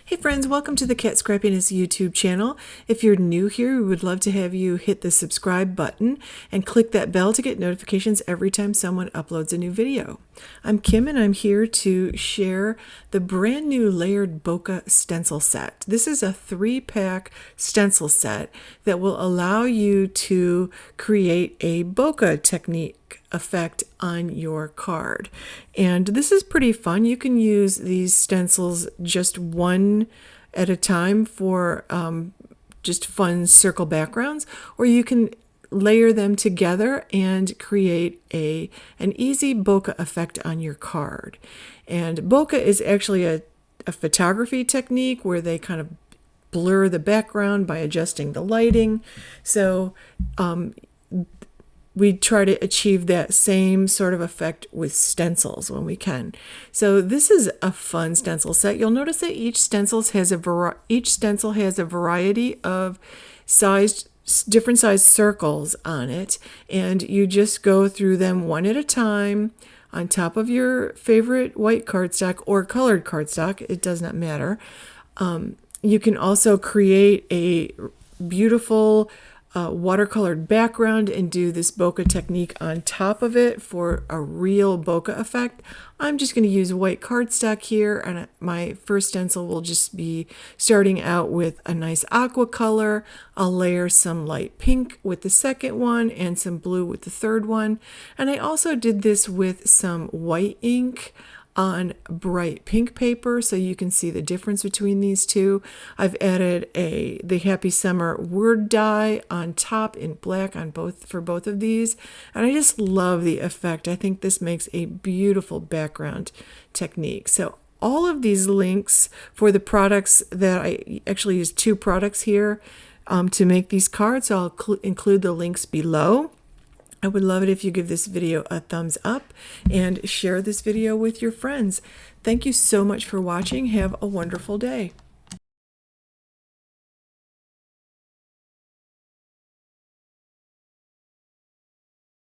Hey friends, welcome to the Kat Scrappiness YouTube channel. If you're new here, we would love to have you hit the subscribe button and click that bell to get notifications every time someone uploads a new video. I'm Kim and I'm here to share the brand new layered Bokeh stencil set. This is a 3-pack stencil set that will allow you to create a bokeh technique effect on your card. And this is pretty fun. You can use these stencils just one at a time for just fun circle backgrounds, or you can layer them together and create an easy bokeh effect on your card. And bokeh is actually a photography technique where they kind of blur the background by adjusting the lighting. So we try to achieve that same sort of effect with stencils when we can. So this is a fun stencil set. You'll notice that each stencil has a variety of different sized circles on it, and you just go through them one at a time on top of your favorite white cardstock or colored cardstock. It does not matter. You can also create a beautiful watercolored background and do this bokeh technique on top of it for a real bokeh effect. I'm just going to use white cardstock here, and my first stencil will just be starting out with a nice aqua color. I'll layer some light pink with the second one and some blue with the third one. And I also did this with some white ink on bright pink paper, so you can see the difference between these two. I've added the Happy Summer word die on top in black for both of these, and I just love the effect. I think this makes a beautiful background technique. So all of these links for the products that I actually use 2 products here to make these cards, so I'll include the links below. I would love it if you give this video a thumbs up and share this video with your friends. Thank you so much for watching. Have a wonderful day.